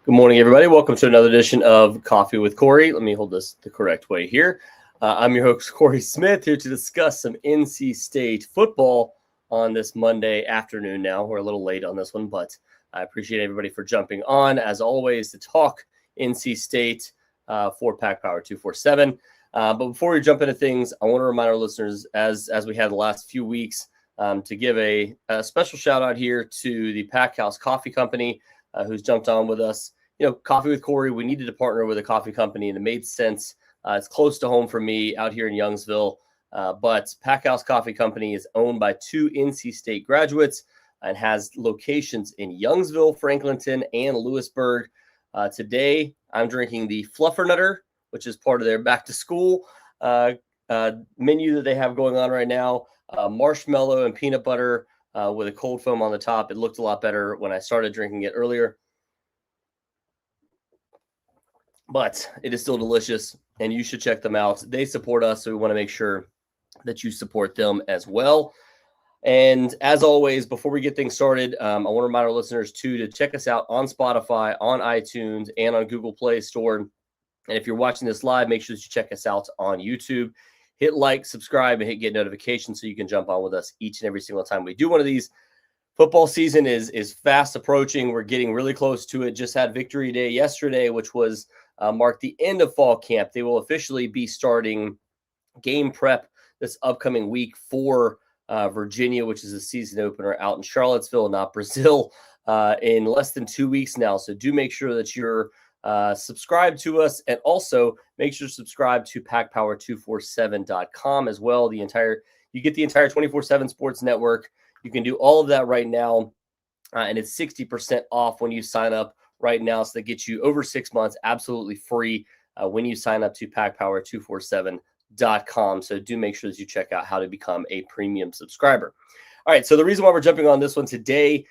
Good morning, everybody. Welcome to another edition of Coffee with Cory. Let me hold this the correct way here. I'm your host, Cory Smith, here to discuss some NC State football on this Monday afternoon now. We're a little late on this one, but I appreciate everybody for jumping on, as always, to talk NC State for Pack Power 247. But before we jump into things, I want to remind our listeners, as we had the last few weeks, to give a special shout out here to the Pack House Coffee Company, who's jumped on with us. You know, Coffee with Cory, we needed to partner with a coffee company, and it made sense. It's close to home for me out here in Youngsville. But Pack House Coffee Company is owned by two NC State graduates and has locations in Youngsville, Franklinton, and Lewisburg. Today, I'm drinking the Fluffernutter, which is part of their back-to-school menu that they have going on right now. Marshmallow and peanut butter with a cold foam on the top. It looked a lot better when I started drinking it earlier. But it is still delicious, and you should check them out. They support us, so we want to make sure that you support them as well. And as always, before we get things started, I want to remind our listeners, too, to check us out on Spotify, on iTunes, and on Google Play Store. And if you're watching this live, make sure that you check us out on YouTube. Hit like, subscribe, and hit get notifications so you can jump on with us each and every single time we do one of these. Football season is fast approaching. We're getting really close to it. Just had Victory Day yesterday, which was marked the end of fall camp. They will officially be starting game prep this upcoming week for Virginia, which is a season opener out in Charlottesville, not Brazil, in less than 2 weeks now. So do make sure that you're subscribed to us, and also make sure to subscribe to packpower247.com as well. You get the entire 24/7 sports network. You can do all of that right now, and it's 60% off when you sign up right now. So that gets you over 6 months absolutely free when you sign up to packpower247.com. So do make sure that you check out how to become a premium subscriber. All right, so the reason why we're jumping on this one today,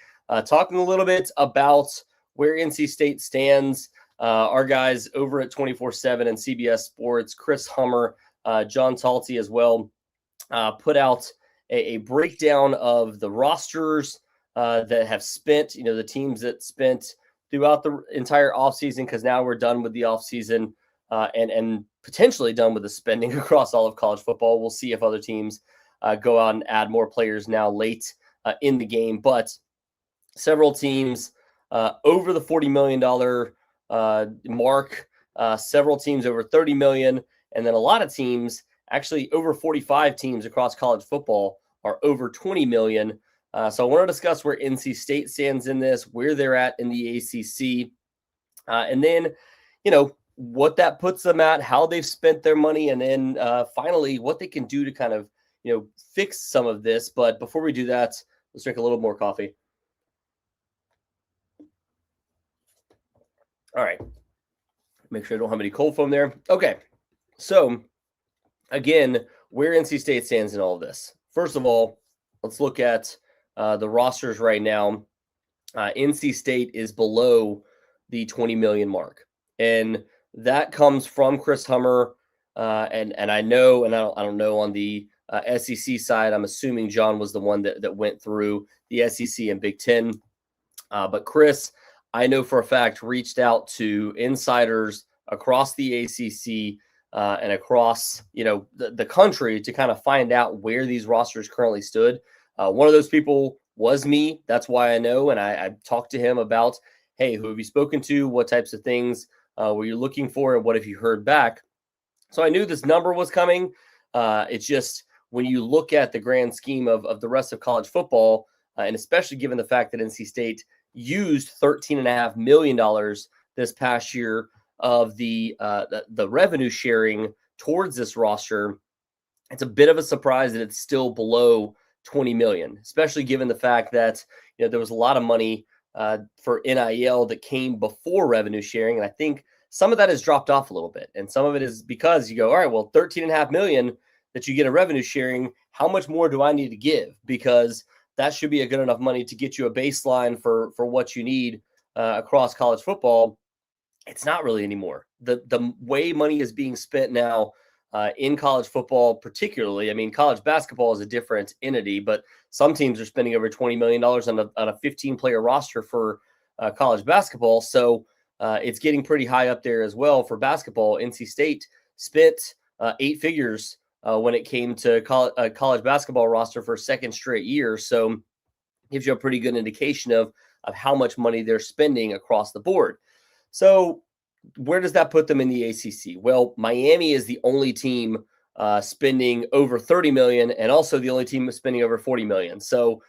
talking a little bit about where NC State stands. Our guys over at 24/7 and CBS Sports, Chris Hummer, John Talty as well, put out a breakdown of the rosters that have spent, the teams that spent throughout the entire offseason, because now we're done with the offseason and potentially done with the spending across all of college football. We'll see if other teams go out and add more players now late in the game. But several teams over the $40 million mark, several teams over 30 million, and then a lot of teams, actually over 45 teams across college football, are over 20 million. So I want to discuss where NC State stands in this, where they're at in the ACC, and then, what that puts them at, how they've spent their money, and then finally what they can do to kind of, fix some of this. But before we do that, let's drink a little more coffee. All right. Make sure I don't have any cold foam there. Okay. So, again, where NC State stands in all of this. First of all, let's look at the rosters right now. NC State is below the 20 million mark. And that comes from Chris Hummer. And I know, and I don't know on the SEC side, I'm assuming John was the one that went through the SEC and Big Ten. But Chris, I know for a fact, reached out to insiders across the ACC and across, the country to kind of find out where these rosters currently stood. One of those people was me. That's why I know. And I talked to him about, hey, who have you spoken to? What types of things were you looking for? And what have you heard back? So I knew this number was coming. It's just when you look at the grand scheme of the rest of college football, and especially given the fact that NC State used $13.5 million this past year of the revenue sharing towards this roster, it's a bit of a surprise that it's still below 20 million, especially given the fact that there was a lot of money for NIL that came before revenue sharing, and I think some of that has dropped off a little bit, and some of it is because you go, all right, well, 13.5 million that you get a revenue sharing, how much more do I need to give? Because that should be a good enough money to get you a baseline for what you need across college football. It's not really anymore. The way money is being spent now in college football, particularly, I mean, college basketball is a different entity, but some teams are spending over $20 million on a 15-player roster for college basketball. So it's getting pretty high up there as well for basketball. NC State spent 8 figures when it came to college basketball roster for a second straight year. So gives you a pretty good indication of how much money they're spending across the board. So where does that put them in the ACC? Well, Miami is the only team spending over 30 million, and also the only team spending over 40 million. So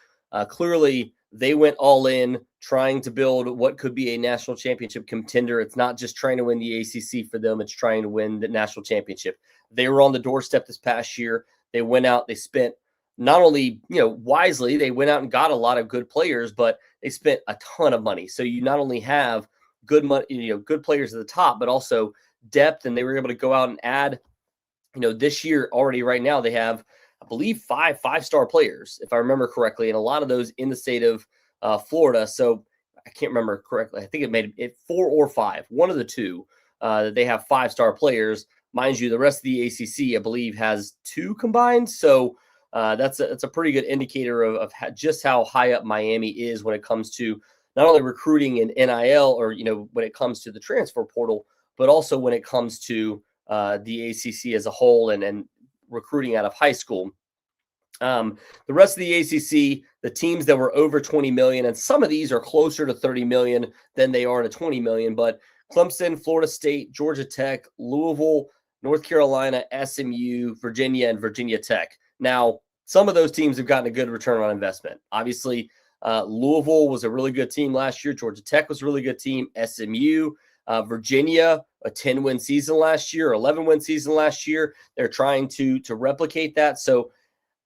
clearly they went all in trying to build what could be a national championship contender. It's not just trying to win the ACC for them. It's trying to win the national championship. They were on the doorstep this past year. They went out, they spent not only, wisely, they went out and got a lot of good players, but they spent a ton of money. So you not only have good money, good players at the top, but also depth. And they were able to go out and add, this year already right now, they have, I believe, five-star players, if I remember correctly, and a lot of those in the state of Florida. So I can't remember correctly. I think it made it 4 or 5, one of the two. They have 5-star players. Mind you, the rest of the ACC, I believe, has 2 combined. So that's a pretty good indicator of just how high up Miami is when it comes to not only recruiting in NIL or, when it comes to the transfer portal, but also when it comes to the ACC as a whole and recruiting out of high school. The rest of the ACC, the teams that were over 20 million, and some of these are closer to 30 million than they are to 20 million, but Clemson, Florida State, Georgia Tech, Louisville, North Carolina, SMU, Virginia, and Virginia Tech. Now, some of those teams have gotten a good return on investment. Obviously, Louisville was a really good team last year. Georgia Tech was a really good team. SMU, Virginia, a 10-win season last year, 11-win season last year. They're trying to replicate that. So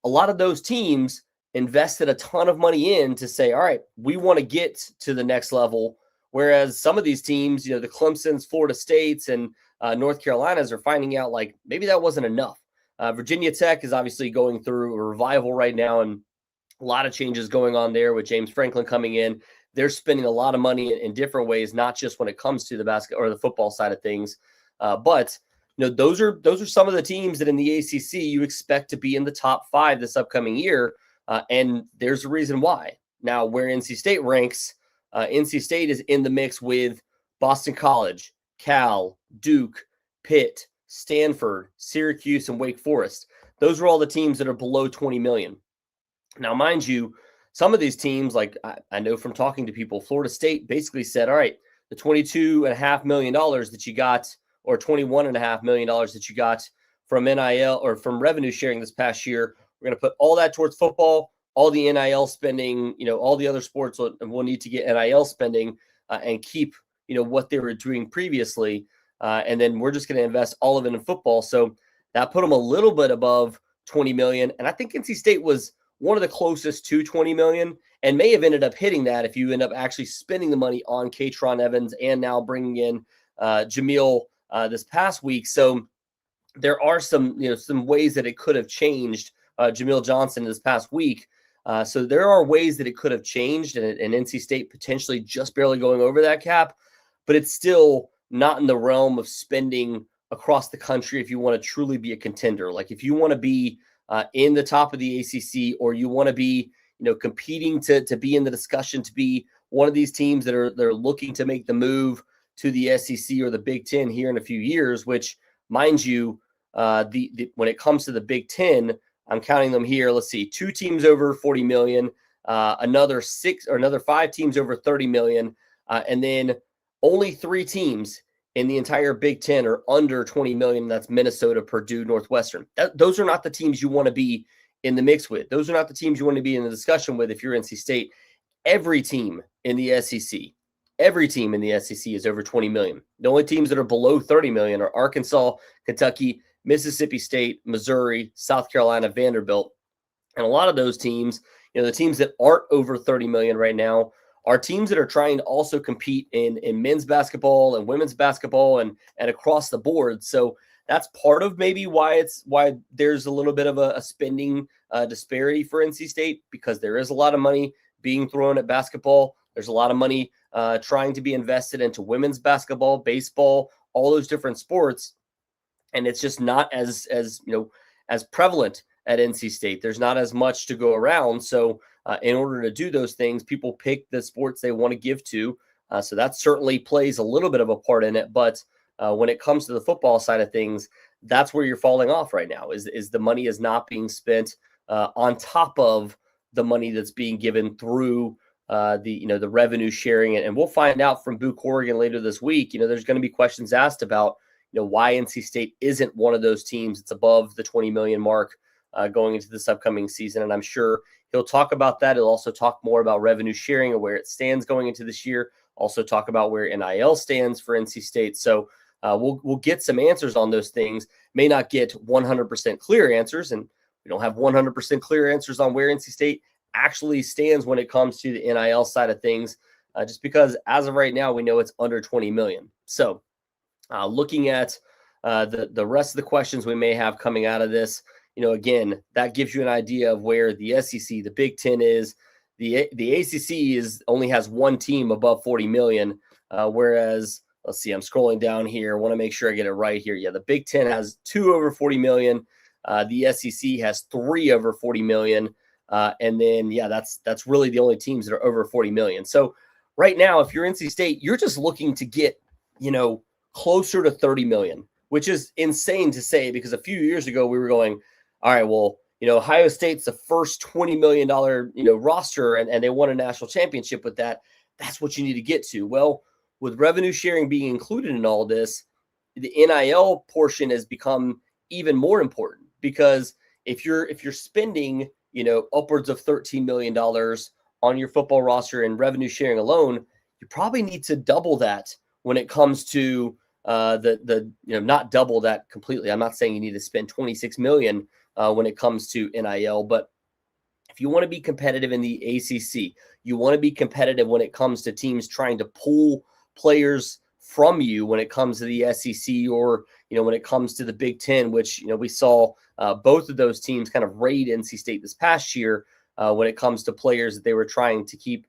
a lot of those teams invested a ton of money in to say, all right, we want to get to the next level. Whereas some of these teams, the Clemsons, Florida States, and North Carolinas are finding out like maybe that wasn't enough. Virginia Tech is obviously going through a revival right now, and a lot of changes going on there with James Franklin coming in. They're spending a lot of money in different ways, not just when it comes to the basketball or the football side of things. But those are some of the teams that in the ACC you expect to be in the top 5 this upcoming year, and there's a reason why. Now, where NC State ranks, NC State is in the mix with Boston College, Cal, Duke, Pitt, Stanford, Syracuse, and Wake Forest. Those are all the teams that are below 20 million. Now, mind you, some of these teams, like I know from talking to people, Florida State basically said, all right, the $22.5 million that you got, or $21.5 million that you got from NIL or from revenue sharing this past year, we're going to put all that towards football, all the NIL spending, all the other sports will need to get NIL spending and keep, what they were doing previously. And then we're just going to invest all of it in football. So that put them a little bit above 20 million. And I think NC State was one of the closest to 20 million and may have ended up hitting that if you end up actually spending the money on Katron Evans and now bringing in Jamil this past week. So there are some ways that it could have changed Jamil Johnson this past week. So there are ways that it could have changed and NC State potentially just barely going over that cap, but it's still not in the realm of spending across the country if you want to truly be a contender. Like if you want to be in the top of the ACC, or you want to be, competing to be in the discussion to be one of these teams that are looking to make the move to the SEC or the Big Ten here in a few years, which, mind you, when it comes to the Big Ten, I'm counting them here. Let's see, 2 teams over 40 million, another 5 teams over 30 million, and then only 3 teams in the entire Big Ten are under 20 million. That's Minnesota, Purdue, Northwestern. Those are not the teams you want to be in the mix with. Those are not the teams you want to be in the discussion with if you're NC State. Every team in the SEC is over 20 million. The only teams that are below 30 million are Arkansas, Kentucky, Mississippi State, Missouri, South Carolina, Vanderbilt. And a lot of those teams, the teams that aren't over 30 million right now are teams that are trying to also compete in men's basketball and women's basketball and across the board. So that's part of maybe why there's a little bit of a spending disparity for NC State, because there is a lot of money being thrown at basketball. There's a lot of money trying to be invested into women's basketball, baseball, all those different sports. And it's just not as prevalent at NC State. There's not as much to go around. So in order to do those things, people pick the sports they want to give to. So that certainly plays a little bit of a part in it. But when it comes to the football side of things, that's where you're falling off right now, is the money is not being spent on top of the money that's being given through the revenue sharing. And we'll find out from Boo Corrigan later this week. There's going to be questions asked about why NC State isn't one of those teams that's above the 20 million mark going into this upcoming season. And I'm sure he'll talk about that. He'll also talk more about revenue sharing and where it stands going into this year. Also talk about where NIL stands for NC State. So we'll get some answers on those things. May not get 100% clear answers, and we don't have 100% clear answers on where NC State actually stands when it comes to the NIL side of things, just because as of right now, we know it's under 20 million. So looking at the rest of the questions we may have coming out of this, again, that gives you an idea of where the SEC, the Big Ten is. The ACC only has one team above 40 million, whereas, let's see, I'm scrolling down here. I want to make sure I get it right here. Yeah, the Big Ten has 2 over 40 million. The SEC has 3 over 40 million. And then, that's really the only teams that are over 40 million. So right now, if you're NC State, you're just looking to get, closer to 30 million, which is insane to say, because a few years ago we were going, all right, well, Ohio State's the first $20 million, roster, and they won a national championship with that. That's what you need to get to. Well, with revenue sharing being included in all this, the NIL portion has become even more important, because if you're spending, upwards of $13 million on your football roster and revenue sharing alone, you probably need to double that when it comes to not double that completely. I'm not saying you need to spend 26 million when it comes to NIL, but if you want to be competitive in the ACC, you want to be competitive when it comes to teams trying to pull players from you when it comes to the SEC, or when it comes to the Big Ten, which we saw both of those teams kind of raid NC State this past year when it comes to players that they were trying to keep.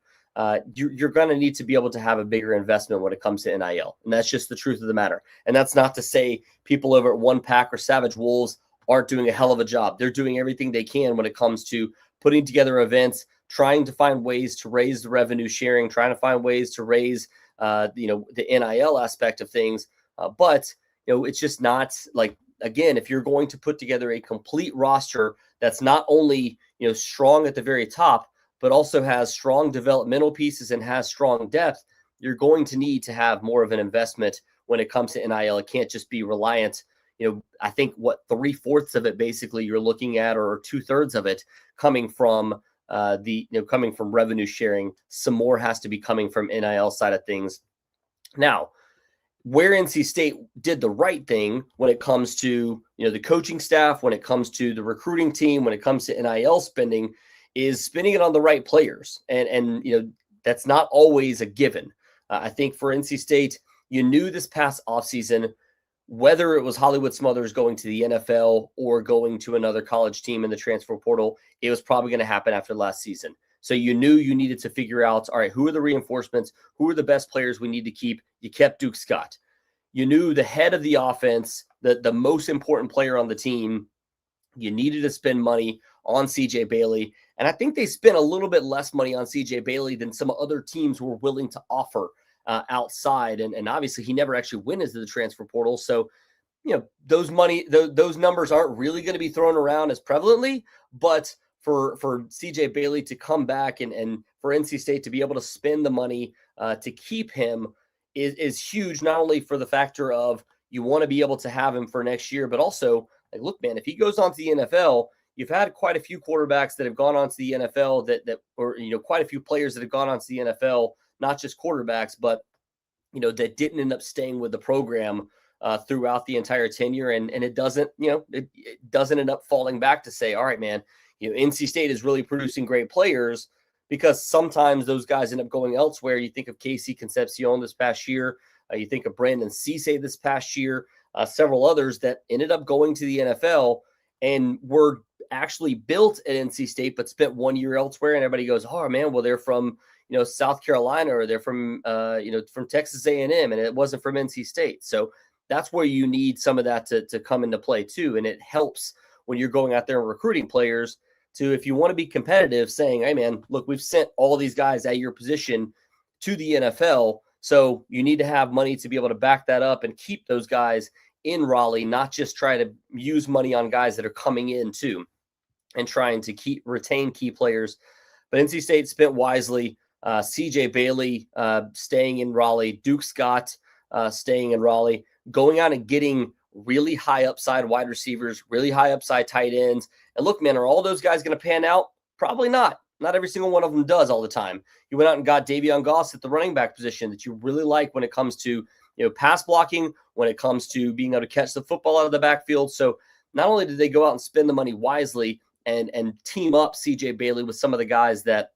You're going to need to be able to have a bigger investment when it comes to NIL, and that's just the truth of the matter. And that's not to say people over at Wolfpack or Savage Wolves aren't doing a hell of a job. They're doing everything they can when it comes to putting together events, trying to find ways to raise the revenue sharing, trying to find ways to raise the NIL aspect of things. But it's just not like, again, if you're going to put together a complete roster that's not only strong at the very top, but also has strong developmental pieces and has strong depth, you're going to need to have more of an investment when it comes to NIL. It can't just be reliant. I think 3/4 of it basically you're looking at, or 2/3 of it coming from coming from revenue sharing. Some more has to be coming from NIL side of things. Now, where NC State did the right thing when it comes to the coaching staff, when it comes to the recruiting team, when it comes to NIL spending, is spending it on the right players, and that's not always a given. I think for NC State, you knew this past offseason, whether it was Hollywood Smothers going to the NFL or going to another college team in the transfer portal, it was probably going to happen after last season. So you knew you needed to figure out, all right, who are the reinforcements? Who are the best players we need to keep? You kept Duke Scott. You knew the head of the offense, the most important player on the team, you needed to spend money on CJ Bailey. And I think they spent a little bit less money on CJ Bailey than some other teams were willing to offer outside. And obviously he never actually went into the transfer portal. So, those numbers aren't really going to be thrown around as prevalently, but for CJ Bailey to come back and for NC State to be able to spend the money to keep him is huge, not only for the factor of you want to be able to have him for next year, but also, like, look, man, if he goes on to the NFL, you've had quite a few quarterbacks that have gone on to the NFL or quite a few players that have gone on to the NFL, not just quarterbacks, but, that didn't end up staying with the program throughout the entire tenure. And it doesn't, it doesn't end up falling back to say, all right, man, NC State is really producing great players, because sometimes those guys end up going elsewhere. You think of Casey Concepcion this past year. You think of Brandon Cisse this past year, several others that ended up going to the NFL and were actually built at NC State, but spent 1 year elsewhere. And everybody goes, oh man, well, they're from, South Carolina, or they're from, from Texas A&M, and it wasn't from NC State. So that's where you need some of that to come into play too. And it helps when you're going out there and recruiting players to, if you want to be competitive, saying, hey man, look, we've sent all these guys at your position to the NFL. So you need to have money to be able to back that up and keep those guys in Raleigh, not just try to use money on guys that are coming in too and trying to retain key players. But NC State spent wisely. CJ Bailey staying in Raleigh, Duke Scott staying in Raleigh, going out and getting really high upside wide receivers, really high upside tight ends. And look, man, are all those guys going to pan out? Probably not. Not every single one of them does all the time. You went out and got Davion Goss at the running back position that you really like when it comes to pass blocking, when it comes to being able to catch the football out of the backfield. So not only did they go out and spend the money wisely and team up CJ Bailey with some of the guys that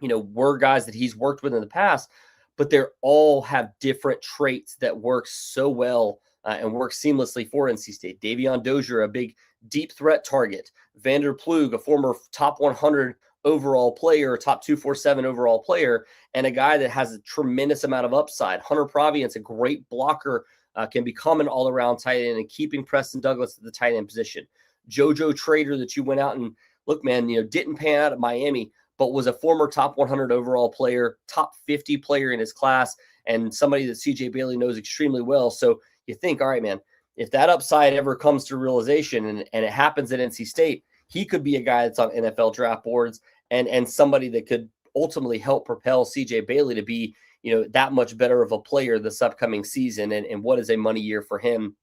were guys that he's worked with in the past, but they're all have different traits that work so well and work seamlessly for NC State. Davion Dozier, a big deep threat target. Vander Plug, a former top 100 overall player, top 247 overall player, and a guy that has a tremendous amount of upside. Hunter Provience, a great blocker, can become an all-around tight end and keeping Preston Douglas at the tight end position. JoJo Trader that you went out and, look, man, didn't pan out at Miami, but was a former top 100 overall player, top 50 player in his class, and somebody that CJ Bailey knows extremely well. So you think, all right, man, if that upside ever comes to realization and it happens at NC State, he could be a guy that's on NFL draft boards and somebody that could ultimately help propel CJ Bailey to be, that much better of a player this upcoming season. And what is a money year for him?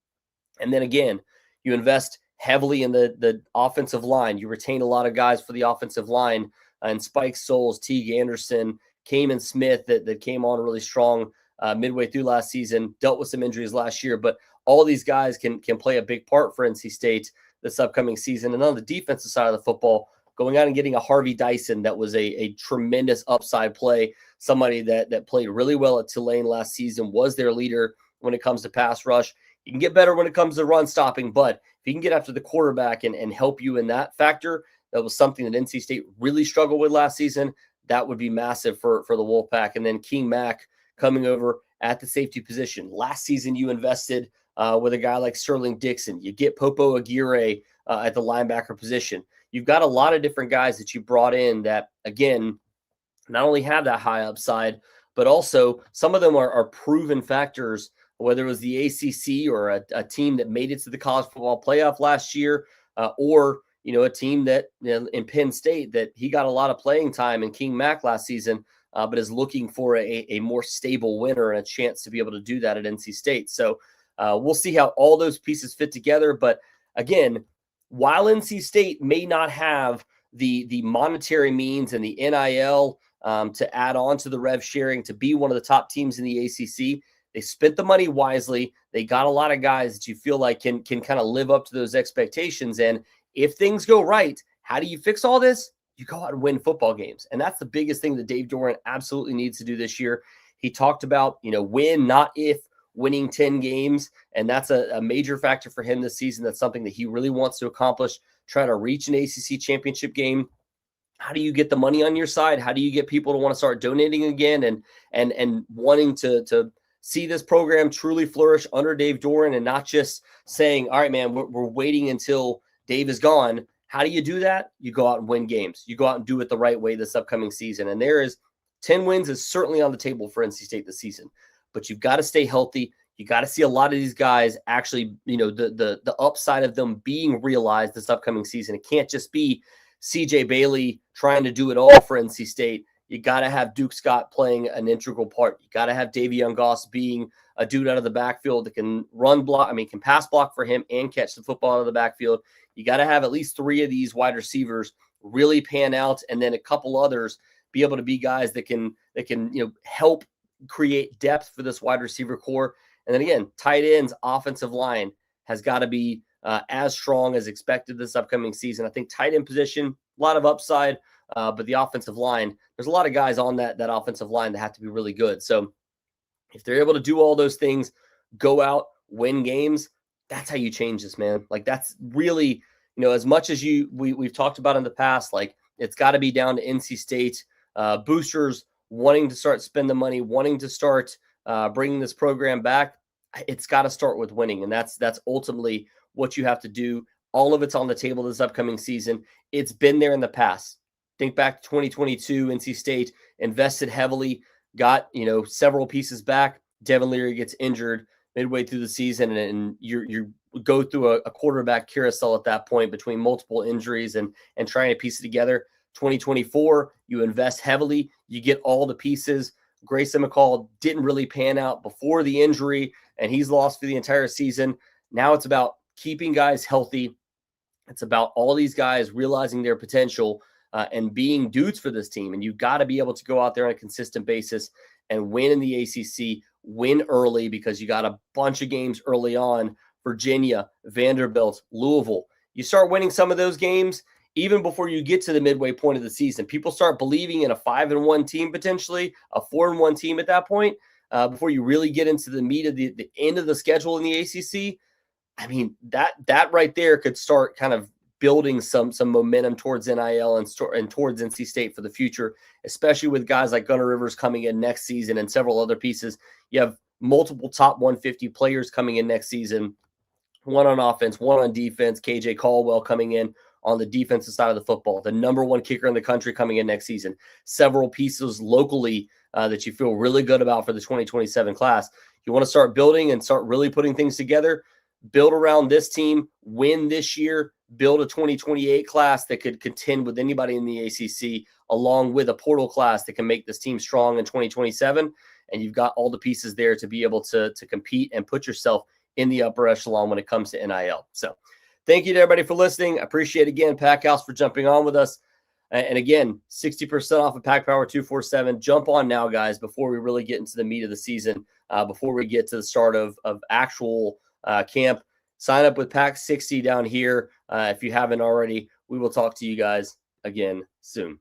And then again, you invest heavily in the offensive line. You retain a lot of guys for the offensive line, and Spike Souls, Teague Anderson, Kamen Smith that came on really strong midway through last season, dealt with some injuries last year, but all these guys can play a big part for NC State this upcoming season. And on the defensive side of the football, going out and getting a Harvey Dyson that was a tremendous upside play, somebody that played really well at Tulane last season, was their leader when it comes to pass rush. You can get better when it comes to run stopping, but if you can get after the quarterback and help you in that factor, that was something that NC State really struggled with last season. That would be massive for the Wolfpack. And then King Mack coming over at the safety position. Last season, you invested with a guy like Sterling Dixon. You get Popo Aguirre at the linebacker position. You've got a lot of different guys that you brought in that, again, not only have that high upside, but also some of them are proven factors, whether it was the ACC or a team that made it to the college football playoff last year, or a team that in Penn State that he got a lot of playing time in King Mack last season, but is looking for a more stable winner and a chance to be able to do that at NC State. So we'll see how all those pieces fit together. But again, while NC State may not have the monetary means and the NIL to add on to the rev sharing to be one of the top teams in the ACC, they spent the money wisely. They got a lot of guys that you feel like can kind of live up to those expectations. And if things go right, how do you fix all this? You go out and win football games. And that's the biggest thing that Dave Doeren absolutely needs to do this year. He talked about, win, not if, winning 10 games. And that's a major factor for him this season. That's something that he really wants to accomplish, try to reach an ACC championship game. How do you get the money on your side? How do you get people to want to start donating again and wanting to see this program truly flourish under Dave Doeren and not just saying, all right, man, we're waiting until Dave is gone. How do you do that? You go out and win games. You go out and do it the right way this upcoming season. And 10 wins is certainly on the table for NC State this season, but you've got to stay healthy. You got to see a lot of these guys actually, the upside of them being realized this upcoming season. It can't just be CJ Bailey trying to do it all for NC State. You got to have Duke Scott playing an integral part. You got to have Davion Goss being a dude out of the backfield that can can pass block for him and catch the football out of the backfield. You got to have at least 3 of these wide receivers really pan out, and then a couple others be able to be guys that can help create depth for this wide receiver core. And then again, tight ends, offensive line has got to be as strong as expected this upcoming season. I think tight end position, a lot of upside, but the offensive line, there's a lot of guys on that offensive line that have to be really good. So if they're able to do all those things, go out, win games, that's how you change this, man. Like that's really, as much as we've talked about in the past, like it's got to be down to NC State boosters wanting to start spend the money, wanting to start bringing this program back. It's got to start with winning, and that's ultimately what you have to do. All of it's on the table this upcoming season. It's been there in the past. Think back to 2022, NC State invested heavily, got, several pieces back. Devin Leary gets injured midway through the season, and you go through a quarterback carousel at that point between multiple injuries and trying to piece it together. 2024, you invest heavily, you get all the pieces. Grayson McCall didn't really pan out before the injury, and he's lost for the entire season. Now it's about keeping guys healthy. It's about all these guys realizing their potential and being dudes for this team. And you've got to be able to go out there on a consistent basis and win in the ACC, win early, because you got a bunch of games early on. Virginia, Vanderbilt, Louisville. You start winning some of those games even before you get to the midway point of the season. People start believing in a 5-1 team, potentially a 4-1 team at that point, before you really get into the meat of the end of the schedule in the ACC. I mean, that right there could start kind of building some momentum towards NIL and towards NC State for the future, especially with guys like Gunnar Rivers coming in next season and several other pieces. You have multiple top 150 players coming in next season, one on offense, one on defense. KJ Caldwell coming in on the defensive side of the football, the number one kicker in the country coming in next season. Several pieces locally that you feel really good about for the 2027 class. You want to start building and start really putting things together. Build around this team, win this year, build a 2028 class that could contend with anybody in the ACC, along with a portal class that can make this team strong in 2027. And you've got all the pieces there to be able to compete and put yourself in the upper echelon when it comes to NIL. So thank you to everybody for listening. I appreciate, again, Packhouse for jumping on with us. And again, 60% off of Pack Power 247. Jump on now, guys, before we really get into the meat of the season, before we get to the start of actual camp. Sign up with Pack 60 down here if you haven't already. We will talk to you guys again soon.